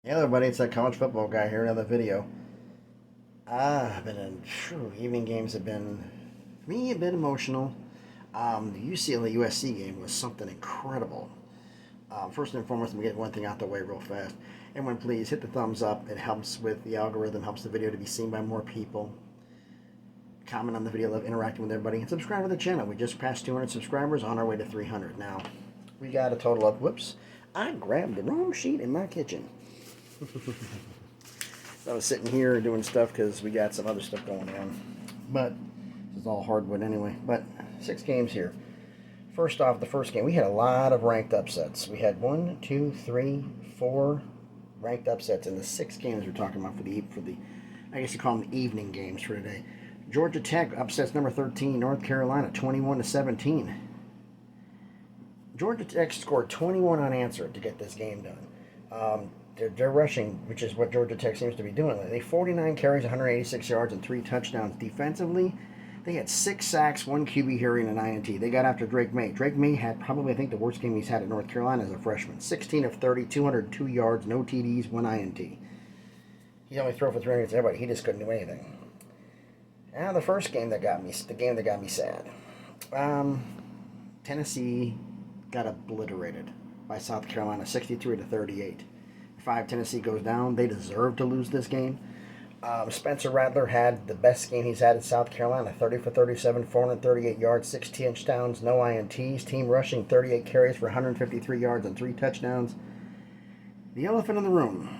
Hey everybody, it's that college football guy here, another video. I've been in, evening games have been, for me, a bit emotional. The UCLA USC game was something incredible. First and foremost, let me get one thing out the way real fast. Everyone, please hit the thumbs up. It helps with the algorithm, helps the video to be seen by more people. Comment on the video, love interacting with everybody, and subscribe to the channel. We just passed 200 subscribers, on our way to 300. Now, we got a total of, whoops, I grabbed the wrong sheet in my kitchen. I was sitting here doing stuff because we got some other stuff going on. But this is all hardwood anyway. But 6 games here. First off, the first game, we had a lot of ranked upsets. We had 1, 2, 3, 4 ranked upsets in the 6 games we're talking about for the I guess you call them the evening games for today. Georgia Tech upsets number 13 North Carolina 21-17. Georgia Tech scored 21 unanswered to get this game done. They're rushing, which is what Georgia Tech seems to be doing. They 49 carries, 186 yards, and 3 touchdowns. Defensively, they had 6 sacks, 1 QB hurry, and an INT. They got after Drake May. Drake May had probably, I think, the worst game he's had at North Carolina as a freshman. 16 of 30, 202 yards, no TDs, 1 INT. He only threw for 300 to everybody. He just couldn't do anything. Now the first game that got me, the game that got me sad. Tennessee got obliterated by South Carolina, 63-38. 5 Tennessee goes down. They deserve to lose this game. Spencer Rattler had the best game he's had in South Carolina. 30 for 37, 438 yards, 6 touchdowns, no INTs. Team rushing 38 carries for 153 yards and 3 touchdowns. The elephant in the room.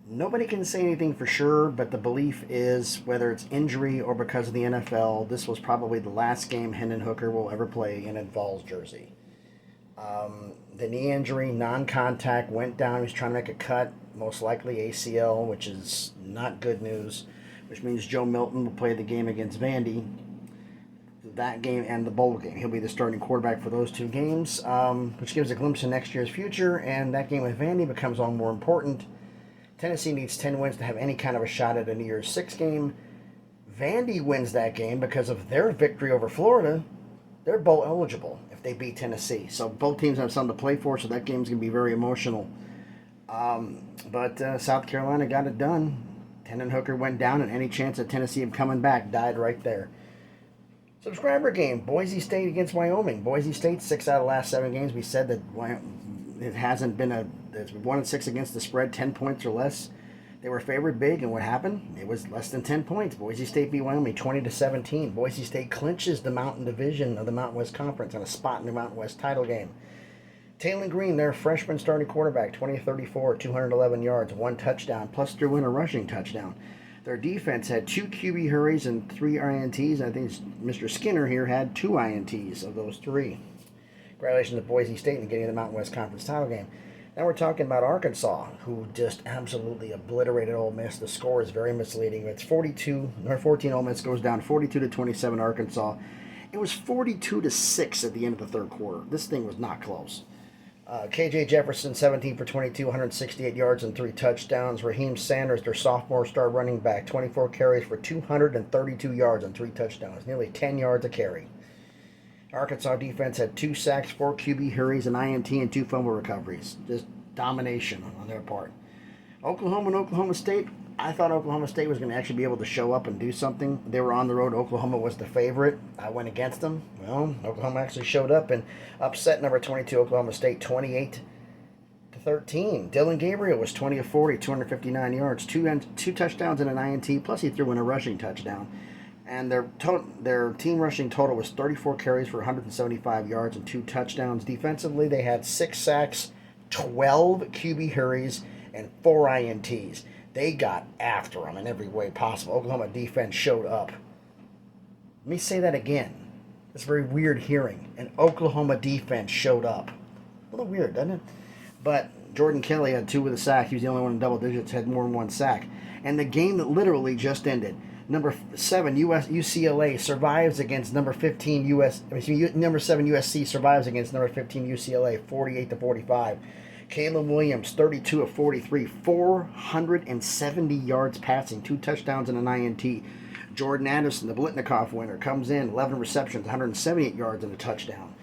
Nobody can say anything for sure, but the belief is, whether it's injury or because of the NFL, this was probably the last game Hendon Hooker will ever play in a Vols jersey. The knee injury, non-contact, went down. He was trying to make a cut, most likely ACL, which is not good news, which means Joe Milton will play the game against Vandy, that game and the bowl game. He'll be the starting quarterback for those 2 games, which gives a glimpse of next year's future, and that game with Vandy becomes all more important. Tennessee needs 10 wins to have any kind of a shot at a New Year's 6 game. Vandy wins that game because of their victory over Florida. They're bowl eligible if they beat Tennessee. So both teams have something to play for, so that game's going to be very emotional. But South Carolina got it done. Hendon Hooker went down, and any chance of Tennessee of coming back died right there. Subscriber game, Boise State against Wyoming. Boise State, 6 out of the last 7 games. We said that it hasn't been it's 1-6 against the spread, 10 points or less. They were favored big, and what happened? It was less than 10 points. Boise State beat Wyoming 20-17. Boise State clinches the Mountain Division of the Mountain West Conference and a spot in the Mountain West title game. Taylor Green, their freshman starting quarterback, 20-34, 211 yards, 1 touchdown, plus threw in a rushing touchdown. Their defense had 2 QB hurries and 3 INTs. I think Mr. Skinner here had 2 INTs of those 3. Congratulations to Boise State in getting the Mountain West Conference title game. Now we're talking about Arkansas, who just absolutely obliterated Ole Miss. The score is very misleading. It's 14 Ole Miss goes down 42-27 Arkansas. It was 42-6 at the end of the 3rd quarter. This thing was not close. KJ Jefferson, 17 for 22, 168 yards and 3 touchdowns. Raheem Sanders, their sophomore star running back, 24 carries for 232 yards and 3 touchdowns, nearly 10 yards a carry. Arkansas defense had 2 sacks, 4 QB hurries, an INT, and 2 fumble recoveries. Just domination on their part. Oklahoma and Oklahoma State, I thought Oklahoma State was going to actually be able to show up and do something. They were on the road. Oklahoma was the favorite. I went against them. Well, Oklahoma actually showed up and upset number 22 Oklahoma State 28-13. Dylan Gabriel was 20 of 40, 259 yards, 2 touchdowns and an INT, plus he threw in a rushing touchdown. And their team rushing total was 34 carries for 175 yards and 2 touchdowns. Defensively, they had 6 sacks, 12 QB hurries, and 4 INTs. They got after them in every way possible. Oklahoma defense showed up. Let me say that again. It's very weird hearing. An Oklahoma defense showed up. A little weird, doesn't it? But Jordan Kelly had 2 with a sack. He was the only one in double digits, had more than 1 sack. And the game that literally just ended, number 7 UCLA survives against number 15 number 7 USC survives against number 15 UCLA 48-45. Caleb Williams 32 of 43, 470 yards passing, 2 touchdowns and an INT. Jordan Anderson, the Blitnikoff winner, comes in 11 receptions, 178 yards and a touchdown.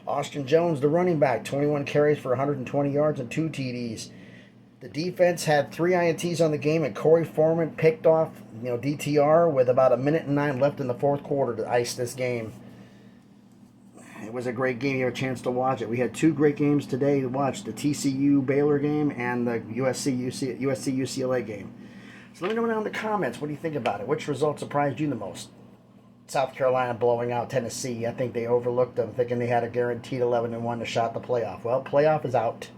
Austin Jones, the running back, 21 carries for 120 yards and 2 TDs. The defense had 3 INTs on the game, and Corey Foreman picked off, DTR with about 1:09 left in the fourth quarter to ice this game. It was a great game. You have a chance to watch it. We had 2 great games today to watch: the TCU Baylor game and the USC UCLA game. So let me know down in the comments, what do you think about it? Which result surprised you the most? South Carolina blowing out Tennessee. I think they overlooked them, thinking they had a guaranteed 11-1 to shot the playoff. Well, playoff is out.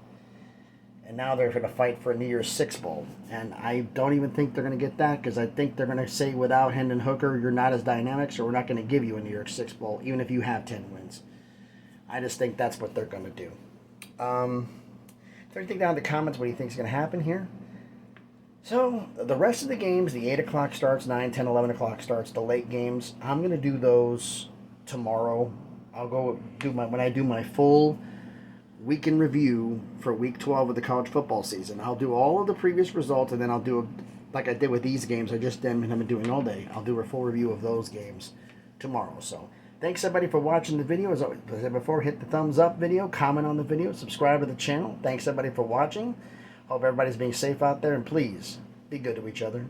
And now they're going to fight for a New Year's Six Bowl. And I don't even think they're going to get that, because I think they're going to say, without Hendon Hooker, you're not as dynamic, so we're not going to give you a New Year's Six Bowl, even if you have 10 wins. I just think that's what they're going to do. So anything down in the comments, what do you think is going to happen here? So the rest of the games, the 8 o'clock starts, 9, 10, 11 o'clock starts, the late games, I'm going to do those tomorrow. I'll go do when I do my full weekend review for week 12 of the college football season. I'll do all of the previous results, and then I'll do, like I did with these games I just did and have been doing all day, I'll do a full review of those games tomorrow. So thanks everybody for watching the video. As I said before, hit the thumbs up video, comment on the video, subscribe to the channel. Thanks everybody for watching. Hope everybody's being safe out there, and please be good to each other.